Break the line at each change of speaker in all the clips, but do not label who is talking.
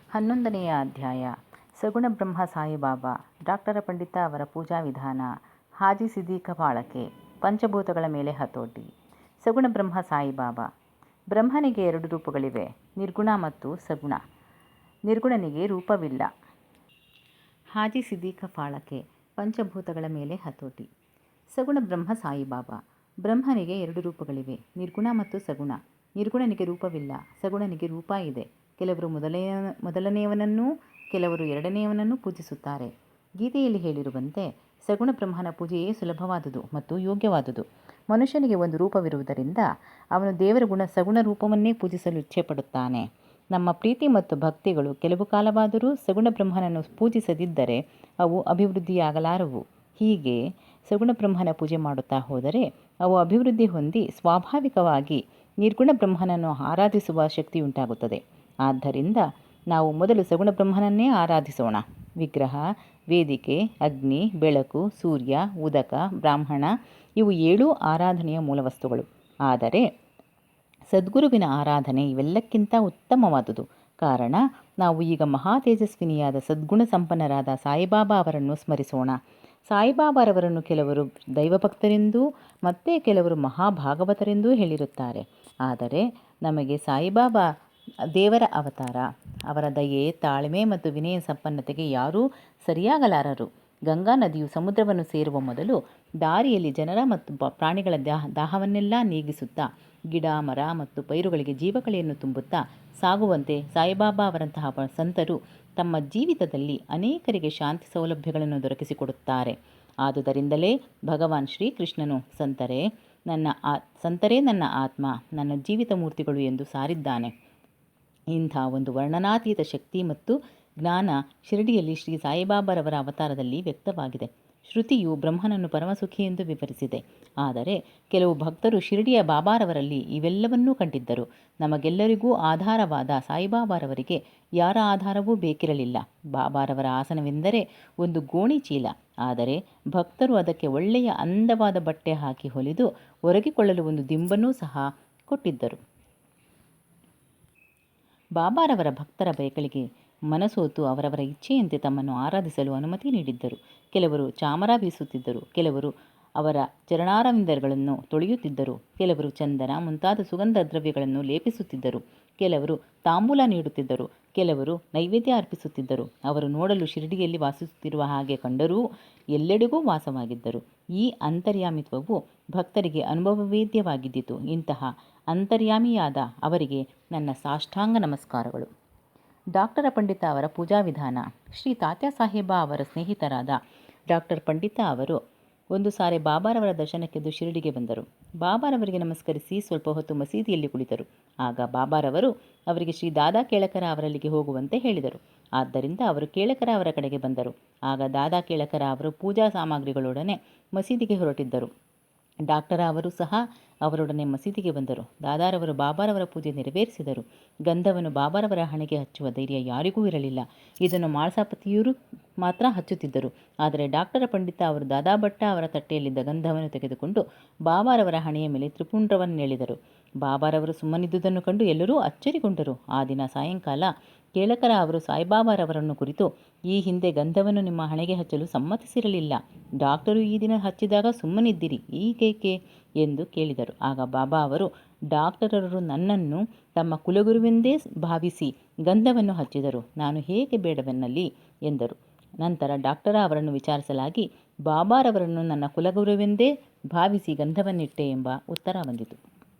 11ನೆಯ ಅಧ್ಯಾಯ. ಸಗುಣ ಬ್ರಹ್ಮ ಸಾಯಿಬಾಬಾ. ಡಾಕ್ಟರ ಪಂಡಿತ ಅವರ ಪೂಜಾ ವಿಧಾನ. ಹಾಜಿ ಸಿದ್ದೀಕ ಫಾಳಕೆ. ಪಂಚಭೂತಗಳ ಮೇಲೆ ಹತೋಟಿ. ಸಗುಣ ಬ್ರಹ್ಮ ಸಾಯಿಬಾಬಾ. ಬ್ರಹ್ಮನಿಗೆ 2 ರೂಪಗಳಿವೆ, ನಿರ್ಗುಣ ಮತ್ತು ಸಗುಣ. ನಿರ್ಗುಣನಿಗೆ ರೂಪವಿಲ್ಲ. ಹಾಜಿ ಸಿದ್ದೀಕ ಫಾಳಕೆ. ಪಂಚಭೂತಗಳ ಮೇಲೆ ಹತೋಟಿ. ಸಗುಣ ಬ್ರಹ್ಮ ಸಾಯಿಬಾಬಾ. ಬ್ರಹ್ಮನಿಗೆ 2 ರೂಪಗಳಿವೆ, ನಿರ್ಗುಣ ಮತ್ತು ಸಗುಣ. ನಿರ್ಗುಣನಿಗೆ ರೂಪವಿಲ್ಲ, ಸಗುಣನಿಗೆ ರೂಪ ಇದೆ. ಕೆಲವರು ಮೊದಲನೆಯವನನ್ನೂ ಕೆಲವರು ಎರಡನೆಯವನನ್ನೂ ಪೂಜಿಸುತ್ತಾರೆ. ಗೀತೆಯಲ್ಲಿ ಹೇಳಿರುವಂತೆ ಸಗುಣ ಬ್ರಹ್ಮನ ಪೂಜೆಯೇ ಸುಲಭವಾದುದು ಮತ್ತು ಯೋಗ್ಯವಾದುದು. ಮನುಷ್ಯನಿಗೆ ಒಂದು ರೂಪವಿರುವುದರಿಂದ ಅವನು ದೇವರ ಸಗುಣ ರೂಪವನ್ನೇ ಪೂಜಿಸಲು ಇಚ್ಛೆಪಡುತ್ತಾನೆ. ನಮ್ಮ ಪ್ರೀತಿ ಮತ್ತು ಭಕ್ತಿಗಳು ಕೆಲವು ಕಾಲವಾದರೂ ಸಗುಣ ಬ್ರಹ್ಮನನ್ನು ಪೂಜಿಸದಿದ್ದರೆ ಅವು ಅಭಿವೃದ್ಧಿಯಾಗಲಾರವು. ಹೀಗೆ ಸಗುಣ ಬ್ರಹ್ಮನ ಪೂಜೆ ಮಾಡುತ್ತಾ ಹೋದರೆ ಅವು ಅಭಿವೃದ್ಧಿ ಹೊಂದಿ ಸ್ವಾಭಾವಿಕವಾಗಿ ನಿರ್ಗುಣ ಬ್ರಹ್ಮನನ್ನು ಆರಾಧಿಸುವ ಶಕ್ತಿಯುಂಟಾಗುತ್ತದೆ. ಆದ್ದರಿಂದ ನಾವು ಮೊದಲು ಸಗುಣ ಬ್ರಹ್ಮನನ್ನೇ ಆರಾಧಿಸೋಣ. ವಿಗ್ರಹ, ವೇದಿಕೆ, ಅಗ್ನಿ, ಬೆಳಕು, ಸೂರ್ಯ, ಉದಕ, ಬ್ರಾಹ್ಮಣ ಇವು 7 ಆರಾಧನೆಯ ಮೂಲವಸ್ತುಗಳು. ಆದರೆ ಸದ್ಗುರುವಿನ ಆರಾಧನೆ ಇವೆಲ್ಲಕ್ಕಿಂತ ಉತ್ತಮವಾದುದು. ಕಾರಣ ನಾವು ಈಗ ಮಹಾ ತೇಜಸ್ವಿನಿಯಾದ ಸದ್ಗುಣ ಸಂಪನ್ನರಾದ ಸಾಯಿಬಾಬಾ ಅವರನ್ನು ಸ್ಮರಿಸೋಣ. ಸಾಯಿಬಾಬಾರವರನ್ನು ಕೆಲವರು ದೈವಭಕ್ತರೆಂದೂ ಮತ್ತೆ ಕೆಲವರು ಮಹಾಭಾಗವತರೆಂದೂ ಹೇಳಿರುತ್ತಾರೆ. ಆದರೆ ನಮಗೆ ಸಾಯಿಬಾಬಾ ದೇವರ ಅವತಾರ. ಅವರ ದಯೆ, ತಾಳ್ಮೆ ಮತ್ತು ವಿನಯ ಸಂಪನ್ನತೆಗೆ ಯಾರೂ ಸರಿಯಾಗಲಾರರು. ಗಂಗಾ ನದಿಯು ಸಮುದ್ರವನ್ನು ಸೇರುವ ಮೊದಲು ದಾರಿಯಲ್ಲಿ ಜನರ ಮತ್ತು ಪ್ರಾಣಿಗಳ ದಾಹವನ್ನೆಲ್ಲ ನೀಗಿಸುತ್ತಾ ಗಿಡ, ಮರ ಮತ್ತು ಪೈರುಗಳಿಗೆ ಜೀವಕಳೆಯನ್ನು ತುಂಬುತ್ತಾ ಸಾಗುವಂತೆ ಸಾಯಿಬಾಬಾ ಅವರಂತಹ ಸಂತರು ತಮ್ಮ ಜೀವಿತದಲ್ಲಿ ಅನೇಕರಿಗೆ ಶಾಂತಿ ಸೌಲಭ್ಯಗಳನ್ನು ದೊರಕಿಸಿಕೊಡುತ್ತಾರೆ. ಆದುದರಿಂದಲೇ ಭಗವಾನ್ ಶ್ರೀಕೃಷ್ಣನು ಸಂತರೇ ನನ್ನ ಆತ್ಮ, ನನ್ನ ಜೀವಿತ ಮೂರ್ತಿಗಳು ಎಂದು ಸಾರಿದ್ದಾನೆ. ಇಂಥ ಒಂದು ವರ್ಣನಾತೀತ ಶಕ್ತಿ ಮತ್ತು ಜ್ಞಾನ ಶಿರಡಿಯಲ್ಲಿ ಶ್ರೀ ಸಾಯಿಬಾಬಾರವರ ಅವತಾರದಲ್ಲಿ ವ್ಯಕ್ತವಾಗಿದೆ. ಶ್ರುತಿಯು ಬ್ರಹ್ಮನನ್ನು ಪರಮಸುಖಿ ಎಂದು ವಿವರಿಸಿದೆ. ಆದರೆ ಕೆಲವು ಭಕ್ತರು ಶಿರಡಿಯ ಬಾಬಾರವರಲ್ಲಿ ಇವೆಲ್ಲವನ್ನೂ ಕಂಡಿದ್ದರು. ನಮಗೆಲ್ಲರಿಗೂ ಆಧಾರವಾದ ಸಾಯಿಬಾಬಾರವರಿಗೆ ಯಾರ ಆಧಾರವೂ ಬೇಕಿರಲಿಲ್ಲ. ಬಾಬಾರವರ ಆಸನವೆಂದರೆ ಒಂದು ಗೋಣಿ ಚೀಲ. ಆದರೆ ಭಕ್ತರು ಅದಕ್ಕೆ ಒಳ್ಳೆಯ ಅಂದವಾದ ಬಟ್ಟೆ ಹಾಕಿ ಹೊಲಿದು ಒರಗಿಕೊಳ್ಳಲು ಒಂದು ದಿಂಬನ್ನೂ ಸಹ ಕೊಟ್ಟಿದ್ದರು. ಬಾಬಾರವರ ಭಕ್ತರ ಬಯಕೆಗಳಿಗೆ ಮನಸೋತು ಅವರವರ ಇಚ್ಛೆಯಂತೆ ತಮ್ಮನ್ನು ಆರಾಧಿಸಲು ಅನುಮತಿ ನೀಡಿದ್ದರು. ಕೆಲವರು ಚಾಮರ ಬೀಸುತ್ತಿದ್ದರು, ಕೆಲವರು ಅವರ ಚರಣಾರವಿಂದಗಳನ್ನು ತೊಳೆಯುತ್ತಿದ್ದರು, ಕೆಲವರು ಚಂದನ ಮುಂತಾದ ಸುಗಂಧ ದ್ರವ್ಯಗಳನ್ನು ಲೇಪಿಸುತ್ತಿದ್ದರು, ಕೆಲವರು ತಾಂಬೂಲ ನೀಡುತ್ತಿದ್ದರು, ಕೆಲವರು ನೈವೇದ್ಯ ಅರ್ಪಿಸುತ್ತಿದ್ದರು. ಅವರು ನೋಡಲು ಶಿರಡಿಯಲ್ಲಿ ವಾಸಿಸುತ್ತಿರುವ ಹಾಗೆ ಕಂಡರೂ ಎಲ್ಲೆಡೆಗೂ ವಾಸವಾಗಿದ್ದರು. ಈ ಅಂತರ್ಯಾಮಿತ್ವವು ಭಕ್ತರಿಗೆ ಅನುಭವವೇದ್ಯವಾಗಿದ್ದಿತು. ಇಂತಹ ಅಂತರ್ಯಾಮಿಯಾದ ಅವರಿಗೆ ನನ್ನ ಸಾಷ್ಟಾಂಗ ನಮಸ್ಕಾರಗಳು. ಡಾಕ್ಟರ ಪಂಡಿತ ಅವರ ಪೂಜಾ ವಿಧಾನ. ಶ್ರೀ ತಾತ್ಯಾ ಸಾಹೇಬ ಅವರ ಸ್ನೇಹಿತರಾದ ಡಾಕ್ಟರ್ ಪಂಡಿತ ಅವರು ಒಂದು ಸಾರಿ ಬಾಬಾರವರ ದರ್ಶನಕ್ಕೆಂದು ಶಿರಡಿಗೆ ಬಂದರು. ಬಾಬಾರವರಿಗೆ ನಮಸ್ಕರಿಸಿ ಸ್ವಲ್ಪ ಹೊತ್ತು ಮಸೀದಿಯಲ್ಲಿ ಕುಳಿತರು. ಆಗ ಬಾಬಾರವರು ಅವರಿಗೆ ಶ್ರೀ ದಾದಾ ಕೇಳಕರ ಅವರಲ್ಲಿಗೆ ಹೋಗುವಂತೆ ಹೇಳಿದರು. ಆದ್ದರಿಂದ ಅವರು ಕೇಳಕರ ಅವರ ಕಡೆಗೆ ಬಂದರು. ಆಗ ದಾದಾ ಕೇಳಕರ ಅವರು ಪೂಜಾ ಸಾಮಗ್ರಿಗಳೊಡನೆ ಮಸೀದಿಗೆ ಹೊರಟಿದ್ದರು. ಡಾಕ್ಟರ ಅವರು ಸಹ ಅವರೊಡನೆ ಮಸೀದಿಗೆ ಬಂದರು. ದಾದಾರವರು ಬಾಬಾರವರ ಪೂಜೆ ನೆರವೇರಿಸಿದರು. ಗಂಧವನ್ನು ಬಾಬಾರವರ ಹಣೆಗೆ ಹಚ್ಚುವ ಧೈರ್ಯ ಯಾರಿಗೂ ಇರಲಿಲ್ಲ. ಇದನ್ನು ಮಾಳ್ಸಾಪತಿಯವರು ಮಾತ್ರ ಹಚ್ಚುತ್ತಿದ್ದರು. ಆದರೆ ಡಾಕ್ಟರ ಪಂಡಿತ ಅವರು ದಾದಾ ಭಟ್ಟ ಅವರ ತಟ್ಟೆಯಲ್ಲಿದ್ದ ಗಂಧವನ್ನು ತೆಗೆದುಕೊಂಡು ಬಾಬಾರವರ ಹಣೆಯ ಮೇಲೆ ತ್ರಿಪುಂಡ್ರವನ್ನೆಳೆದರು. ಬಾಬಾರವರು ಸುಮ್ಮನಿದ್ದುದನ್ನು ಕಂಡು ಎಲ್ಲರೂ ಅಚ್ಚರಿಗೊಂಡರು. ಆ ದಿನ ಸಾಯಂಕಾಲ ಕೇಳಕರ ಅವರು ಸಾಯಿಬಾಬಾರವರನ್ನು ಕುರಿತು, ಈ ಹಿಂದೆ ಗಂಧವನ್ನು ನಿಮ್ಮ ಹಣೆಗೆ ಹಚ್ಚಲು ಸಮ್ಮತಿಸಿರಲಿಲ್ಲ. ಡಾಕ್ಟರು ಈ ದಿನ ಹಚ್ಚಿದಾಗ ಸುಮ್ಮನಿದ್ದಿರಿ, ಈಗೇಕೆ ಎಂದು ಕೇಳಿದರು. ಆಗ ಬಾಬಾ ಅವರು, ಡಾಕ್ಟರರು ನನ್ನನ್ನು ತಮ್ಮ ಕುಲಗುರುವೆಂದೇ ಭಾವಿಸಿ ಗಂಧವನ್ನು ಹಚ್ಚಿದರು, ನಾನು ಹೇಗೆ ಬೇಡವೆನ್ನಲಿ ಎಂದರು. ನಂತರ ಡಾಕ್ಟರ ಅವರನ್ನು ವಿಚಾರಿಸಲಾಗಿ ಬಾಬಾರವರನ್ನು ನನ್ನ ಕುಲಗುರುವೆಂದೇ ಭಾವಿಸಿ ಗಂಧವನ್ನಿಟ್ಟೆ ಎಂಬ ಉತ್ತರ ಬಂದಿತು.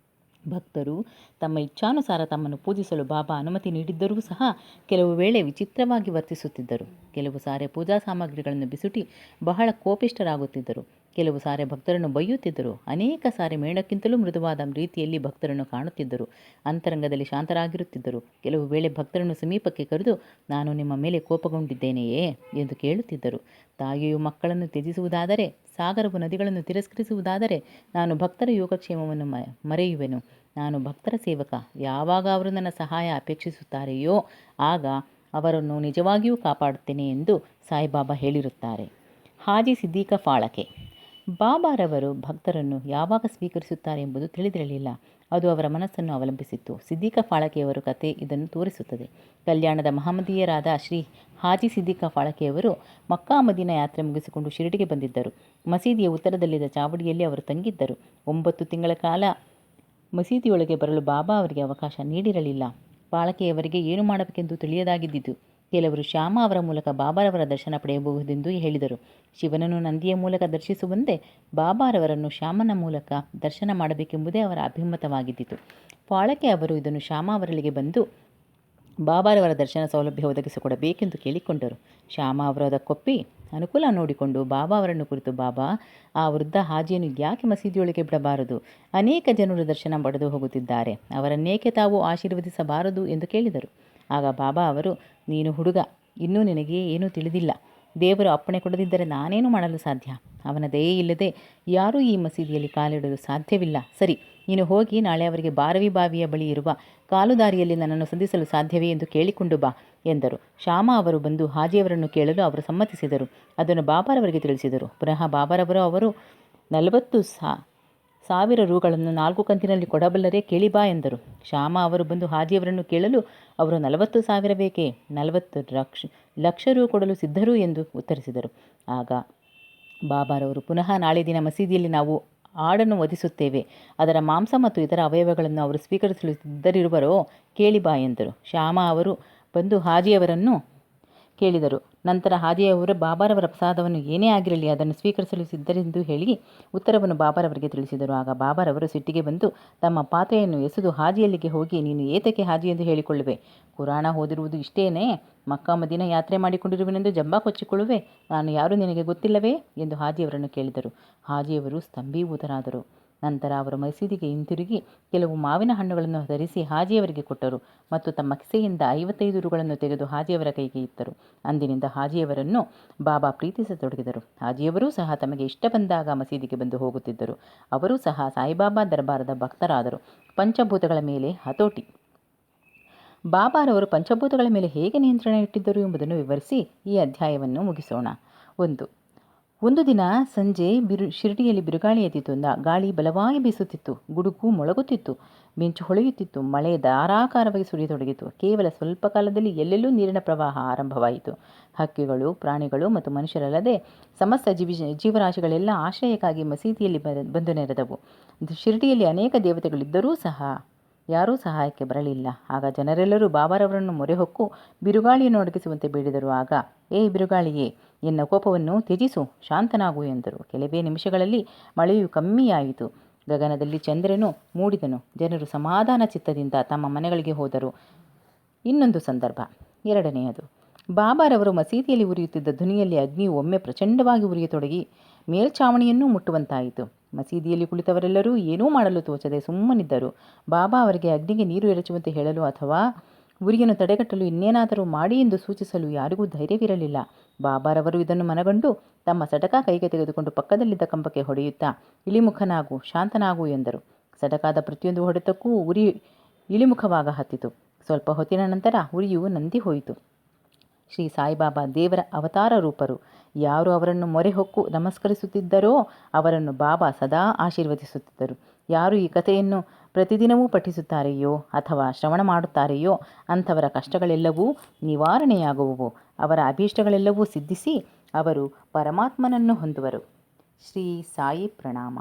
ಭಕ್ತರು ತಮ್ಮ ಇಚ್ಛಾನುಸಾರ ತಮ್ಮನ್ನು ಪೂಜಿಸಲು ಬಾಬಾ ಅನುಮತಿ ನೀಡಿದ್ದರೂ ಸಹ ಕೆಲವು ವೇಳೆ ವಿಚಿತ್ರವಾಗಿ ವರ್ತಿಸುತ್ತಿದ್ದರು. ಕೆಲವು ಸಾರಿ ಪೂಜಾ ಸಾಮಗ್ರಿಗಳನ್ನು ಬಿಸುಟಿ ಬಹಳ ಕೋಪಿಷ್ಠರಾಗುತ್ತಿದ್ದರು. ಕೆಲವು ಸಾರಿ ಭಕ್ತರನ್ನು ಬೈಯುತ್ತಿದ್ದರು. ಅನೇಕ ಸಾರಿ ಮೇಣಕ್ಕಿಂತಲೂ ಮೃದುವಾದ ರೀತಿಯಲ್ಲಿ ಭಕ್ತರನ್ನು ಕಾಣುತ್ತಿದ್ದರು. ಅಂತರಂಗದಲ್ಲಿ ಶಾಂತರಾಗಿರುತ್ತಿದ್ದರು. ಕೆಲವು ವೇಳೆ ಭಕ್ತರನ್ನು ಸಮೀಪಕ್ಕೆ ಕರೆದು, ನಾನು ನಿಮ್ಮ ಮೇಲೆ ಕೋಪಗೊಂಡಿದ್ದೇನೆಯೇ ಎಂದು ಕೇಳುತ್ತಿದ್ದರು. ತಾಯಿಯು ಮಕ್ಕಳನ್ನು ತ್ಯಜಿಸುವುದಾದರೆ, ಸಾಗರವು ನದಿಗಳನ್ನು ತಿರಸ್ಕರಿಸುವುದಾದರೆ ನಾನು ಭಕ್ತರ ಯೋಗಕ್ಷೇಮವನ್ನು ಮರೆಯುವೆನು. ನಾನು ಭಕ್ತರ ಸೇವಕ. ಯಾವಾಗ ಅವರು ನನ್ನ ಸಹಾಯ ಅಪೇಕ್ಷಿಸುತ್ತಾರೆಯೋ ಆಗ ಅವರನ್ನು ನಿಜವಾಗಿಯೂ ಕಾಪಾಡುತ್ತೇನೆ ಎಂದು ಸಾಯಿಬಾಬಾ ಹೇಳಿರುತ್ತಾರೆ. ಹಾಜಿ ಸಿದ್ದೀಕ ಫಾಳಕೆ. ಬಾಬಾರವರು ಭಕ್ತರನ್ನು ಯಾವಾಗ ಸ್ವೀಕರಿಸುತ್ತಾರೆ ಎಂಬುದು ತಿಳಿದಿರಲಿಲ್ಲ. ಅದು ಅವರ ಮನಸ್ಸನ್ನು ಅವಲಂಬಿಸಿತ್ತು. ಸಿದ್ದೀಕ ಫಾಳಕೆಯವರ ಕತೆ ಇದನ್ನು ತೋರಿಸುತ್ತದೆ. ಕಲ್ಯಾಣದ ಮಹಮ್ಮದೀಯರಾದ ಶ್ರೀ ಹಾಜಿ ಸಿದ್ದೀಕ ಫಾಳಕೆಯವರು ಮಕ್ಕಾ ಮದೀನಾ ಯಾತ್ರೆ ಮುಗಿಸಿಕೊಂಡು ಶಿರಡಿಗೆ ಬಂದಿದ್ದರು. ಮಸೀದಿಯ ಉತ್ತರದಲ್ಲಿದ್ದ ಚಾವಡಿಯಲ್ಲಿ ಅವರು ತಂಗಿದ್ದರು. 9 ತಿಂಗಳ ಕಾಲ ಮಸೀದಿಯೊಳಗೆ ಬರಲು ಬಾಬಾ ಅವರಿಗೆ ಅವಕಾಶ ನೀಡಿರಲಿಲ್ಲ. ಫಾಳಕೆಯವರಿಗೆ ಏನು ಮಾಡಬೇಕೆಂದು ತಿಳಿಯದಾಗಿದ್ದಿತು. ಕೆಲವರು ಶ್ಯಾಮ ಅವರ ಮೂಲಕ ಬಾಬಾರವರ ದರ್ಶನ ಪಡೆಯಬಹುದೆಂದು ಹೇಳಿದರು. ಶಿವನನ್ನು ನಂದಿಯ ಮೂಲಕ ದರ್ಶಿಸುವಂತೆ ಬಾಬಾರವರನ್ನು ಶ್ಯಾಮನ ಮೂಲಕ ದರ್ಶನ ಮಾಡಬೇಕೆಂಬುದೇ ಅವರ ಅಭಿಮತವಾಗಿದ್ದಿತು. ಫಾಳಕೆ ಅವರು ಇದನ್ನು ಶ್ಯಾಮ ಅವರಲ್ಲಿಗೆ ಬಂದು ಬಾಬಾರವರ ದರ್ಶನ ಸೌಲಭ್ಯ ಒದಗಿಸಿಕೊಡಬೇಕೆಂದು ಕೇಳಿಕೊಂಡರು. ಶ್ಯಾಮ ಅವರು ಅದಕ್ಕೊಪ್ಪಿ ಅನುಕೂಲ ನೋಡಿಕೊಂಡು ಬಾಬಾ ಅವರನ್ನು ಕುರಿತು, ಬಾಬಾ, ಆ ವೃದ್ಧ ಹಾಜಿಯನ್ನು ಯಾಕೆ ಮಸೀದಿಯೊಳಗೆ ಬಿಡಬಾರದು? ಅನೇಕ ಜನರು ದರ್ಶನ ಪಡೆದು ಹೋಗುತ್ತಿದ್ದಾರೆ, ಅವರನ್ನೇಕೆ ತಾವು ಆಶೀರ್ವದಿಸಬಾರದು ಎಂದು ಕೇಳಿದರು. ಆಗ ಬಾಬಾ ಅವರು, ನೀನು ಹುಡುಗ, ಇನ್ನೂ ನಿನಗೆ ಏನೂ ತಿಳಿದಿಲ್ಲ. ದೇವರು ಅಪ್ಪಣೆ ಕೊಡದಿದ್ದರೆ ನಾನೇನು ಮಾಡಲು ಸಾಧ್ಯ? ಅವನ ದಯೆ ಇಲ್ಲದೆ ಯಾರೂ ಈ ಮಸೀದಿಯಲ್ಲಿ ಕಾಲಿಡಲು ಸಾಧ್ಯವಿಲ್ಲ. ಸರಿ, ನೀನು ಹೋಗಿ ನಾಳೆ ಅವರಿಗೆ ಬಾರವಿ ಬಾವಿಯ ಬಳಿ ಇರುವ ಕಾಲುದಾರಿಯಲ್ಲಿ ನನ್ನನ್ನು ಸಂಧಿಸಲು ಸಾಧ್ಯವೇ ಎಂದು ಕೇಳಿಕೊಂಡು ಬಾ ಎಂದರು. ಶ್ಯಾಮ ಅವರು ಬಂದು ಹಾಜಿಯವರನ್ನು ಕೇಳಲು ಅವರು ಸಮ್ಮತಿಸಿದರು. ಅದನ್ನು ಬಾಬಾರವರಿಗೆ ತಿಳಿಸಿದರು. ಪುನಃ ಬಾಬಾರವರು ಅವರು 40,000 ರೂಗಳನ್ನು 4 ಕಂತಿನಲ್ಲಿ ಕೊಡಬಲ್ಲರೇ, ಕೇಳಿ ಬಾ ಎಂದರು. ಶ್ಯಾಮ ಅವರು ಬಂದು ಹಾಜಿಯವರನ್ನು ಕೇಳಲು ಅವರು 40,000 ಬೇಕೇ? 40 ಲಕ್ಷ ರೂ ಕೊಡಲು ಸಿದ್ಧರು ಎಂದು ಉತ್ತರಿಸಿದರು. ಆಗ ಬಾಬಾರವರು ಪುನಃ ನಾಳೆ ದಿನ ಮಸೀದಿಯಲ್ಲಿ ನಾವು ಆಡನ್ನು ವಧಿಸುತ್ತೇವೆ, ಅದರ ಮಾಂಸ ಮತ್ತು ಇತರ ಅವಯವಗಳನ್ನು ಅವರು ಸ್ವೀಕರಿಸಲು ಸಿದ್ಧರಿರುವರೋ, ಕೇಳಿ ಬಾ ಎಂದರು. ಶ್ಯಾಮ ಅವರು ಬಂದು ಹಾಜಿಯವರನ್ನು ಕೇಳಿದರು. ನಂತರ ಹಾಜಿಯವರು ಬಾಬಾರವರ ಪ್ರಸಾದವನ್ನು ಏನೇ ಆಗಿರಲಿ ಅದನ್ನು ಸ್ವೀಕರಿಸಲು ಸಿದ್ಧರೆಂದು ಹೇಳಿ ಉತ್ತರವನ್ನು ಬಾಬಾರವರಿಗೆ ತಿಳಿಸಿದರು. ಆಗ ಬಾಬಾರವರು ಸಿಟ್ಟಿಗೆ ಬಂದು ತಮ್ಮ ಪಾತ್ರೆಯನ್ನು ಎಸೆದು ಹಾಜಿಯಲ್ಲಿಗೆ ಹೋಗಿ, ನೀನು ಏತಕ್ಕೆ ಹಾಜಿ ಎಂದು ಹೇಳಿಕೊಳ್ಳುವೆ? ಕುರಾಣ ಓದಿರುವುದು ಇಷ್ಟೇನೇ? ಮಕ್ಕಾ ಮದೀನಾ ಯಾತ್ರೆ ಮಾಡಿಕೊಂಡಿರುವೆನೆಂದು ಜಂಬಾ ಕೊಚ್ಚಿಕೊಳ್ಳುವೆ? ನಾನು ಯಾರು ನಿನಗೆ ಗೊತ್ತಿಲ್ಲವೇ ಎಂದು ಹಾಜಿಯವರನ್ನು ಕೇಳಿದರು. ಹಾಜಿಯವರು ಸ್ತಂಭೀಭೂತರಾದರು. ನಂತರ ಅವರು ಮಸೀದಿಗೆ ಹಿಂತಿರುಗಿ ಕೆಲವು ಮಾವಿನ ಹಣ್ಣುಗಳನ್ನು ಧರಿಸಿ ಹಾಜಿಯವರಿಗೆ ಕೊಟ್ಟರು ಮತ್ತು ತಮ್ಮ ಕಿಸೆಯಿಂದ 55 ರೂಗಳನ್ನು ತೆಗೆದು ಹಾಜಿಯವರ ಕೈಗೆ ಇತ್ತರು. ಅಂದಿನಿಂದ ಹಾಜಿಯವರನ್ನು ಬಾಬಾ ಪ್ರೀತಿಸತೊಡಗಿದರು. ಹಾಜಿಯವರೂ ಸಹ ತಮಗೆ ಇಷ್ಟ ಬಂದಾಗ ಮಸೀದಿಗೆ ಬಂದು ಹೋಗುತ್ತಿದ್ದರು. ಅವರೂ ಸಹ ಸಾಯಿಬಾಬಾ ದರ್ಬಾರದ ಭಕ್ತರಾದರು. ಪಂಚಭೂತಗಳ ಮೇಲೆ ಹತೋಟಿ. ಬಾಬಾರವರು ಪಂಚಭೂತಗಳ ಮೇಲೆ ಹೇಗೆ ನಿಯಂತ್ರಣ ಇಟ್ಟಿದ್ದರು ಎಂಬುದನ್ನು ವಿವರಿಸಿ ಈ ಅಧ್ಯಾಯವನ್ನು ಮುಗಿಸೋಣ. ಒಂದು ದಿನ ಸಂಜೆ ಶಿರಡಿಯಲ್ಲಿ ಬಿರುಗಾಳಿ ಎದ್ದಿತು. ಗಾಳಿ ಬಲವಾಗಿ ಬೀಸುತ್ತಿತ್ತು. ಗುಡುಗು ಮೊಳಗುತ್ತಿತ್ತು. ಮಿಂಚು ಹೊಳೆಯುತ್ತಿತ್ತು. ಮಳೆ ಧಾರಾಕಾರವಾಗಿ ಸುರಿಯತೊಡಗಿತು. ಕೇವಲ ಸ್ವಲ್ಪ ಕಾಲದಲ್ಲಿ ಎಲ್ಲೆಲ್ಲೂ ನೀರಿನ ಪ್ರವಾಹ ಆರಂಭವಾಯಿತು. ಹಕ್ಕಿಗಳು, ಪ್ರಾಣಿಗಳು ಮತ್ತು ಮನುಷ್ಯರಲ್ಲದೆ ಸಮಸ್ತ ಜೀವರಾಶಿಗಳೆಲ್ಲ ಆಶ್ರಯಕ್ಕಾಗಿ ಮಸೀದಿಯಲ್ಲಿ ಬಂದು ನೆರೆದವು. ಶಿರಡಿಯಲ್ಲಿ ಅನೇಕ ದೇವತೆಗಳಿದ್ದರೂ ಸಹ ಯಾರೂ ಸಹಾಯಕ್ಕೆ ಬರಲಿಲ್ಲ. ಆಗ ಜನರೆಲ್ಲರೂ ಬಾಬಾರವರನ್ನು ಮೊರೆಹೊಕ್ಕು ಬಿರುಗಾಳಿಯನ್ನು ಅಡಗಿಸುವಂತೆ ಬೇಡಿದರು. ಆಗ, ಏ ಬಿರುಗಾಳಿಯೇ, ಎನ್ನ ಕೋಪವನ್ನು ತ್ಯಜಿಸು, ಶಾಂತನಾಗು ಎಂದರು. ಕೆಲವೇ ನಿಮಿಷಗಳಲ್ಲಿ ಮಳೆಯು ಕಮ್ಮಿಯಾಯಿತು. ಗಗನದಲ್ಲಿ ಚಂದ್ರನು ಮೂಡಿದನು. ಜನರು ಸಮಾಧಾನ ಚಿತ್ತದಿಂದ ತಮ್ಮ ಮನೆಗಳಿಗೆ ಹೋದರು. ಇನ್ನೊಂದು ಸಂದರ್ಭ. 2ನೇಯದು. ಬಾಬಾರವರು ಮಸೀದಿಯಲ್ಲಿ ಉರಿಯುತ್ತಿದ್ದ ಧ್ವನಿಯಲ್ಲಿ ಅಗ್ನಿಯು ಒಮ್ಮೆ ಪ್ರಚಂಡವಾಗಿ ಉರಿಯತೊಡಗಿ ಮೇಲ್ಛಾವಣಿಯನ್ನೂ ಮುಟ್ಟುವಂತಾಯಿತು. ಮಸೀದಿಯಲ್ಲಿ ಕುಳಿತವರೆಲ್ಲರೂ ಏನೂ ಮಾಡಲು ತೋಚದೆ ಸುಮ್ಮನಿದ್ದರು. ಬಾಬಾ ಅವರಿಗೆ ಅಗ್ನಿಗೆ ನೀರು ಎರಚುವಂತೆ ಹೇಳಲು ಅಥವಾ ಉರಿಯನ್ನು ತಡೆಗಟ್ಟಲು ಇನ್ನೇನಾದರೂ ಮಾಡಿ ಎಂದು ಸೂಚಿಸಲು ಯಾರಿಗೂ ಧೈರ್ಯವಿರಲಿಲ್ಲ. ಬಾಬಾರವರು ಇದನ್ನು ಮನಗಂಡು ತಮ್ಮ ಸಟಕ ಕೈಗೆ ತೆಗೆದುಕೊಂಡು ಪಕ್ಕದಲ್ಲಿದ್ದ ಕಂಬಕ್ಕೆ ಹೊಡೆಯುತ್ತಾ, ಇಳಿಮುಖನಾಗು, ಶಾಂತನಾಗು ಎಂದರು. ಸಟಕಾದ ಪ್ರತಿಯೊಂದು ಹೊಡೆತಕ್ಕೂ ಉರಿ ಇಳಿಮುಖವಾಗ ಹತ್ತಿತು. ಸ್ವಲ್ಪ ಹೊತ್ತಿನ ನಂತರ ಉರಿಯು ನಂದಿ ಹೋಯಿತು. ಶ್ರೀ ಸಾಯಿಬಾಬಾ ದೇವರ ಅವತಾರ ರೂಪರು. ಯಾರು ಅವರನ್ನು ಮೊರೆಹೊಕ್ಕು ನಮಸ್ಕರಿಸುತ್ತಿದ್ದರೋ ಅವರನ್ನು ಬಾಬಾ ಸದಾ ಆಶೀರ್ವದಿಸುತ್ತಿದ್ದರು. ಯಾರು ಈ ಕಥೆಯನ್ನು ಪ್ರತಿದಿನವೂ ಪಠಿಸುತ್ತಾರೆಯೋ ಅಥವಾ ಶ್ರವಣ ಮಾಡುತ್ತಾರೆಯೋ ಅಂಥವರ ಕಷ್ಟಗಳೆಲ್ಲವೂ ನಿವಾರಣೆಯಾಗುವವು. ಅವರ ಅಭೀಷ್ಟಗಳೆಲ್ಲವೂ ಸಿದ್ಧಿಸಿ ಅವರು ಪರಮಾತ್ಮನನ್ನು ಹೊಂದುವರು. ಶ್ರೀ ಸಾಯಿ ಪ್ರಣಾಮ.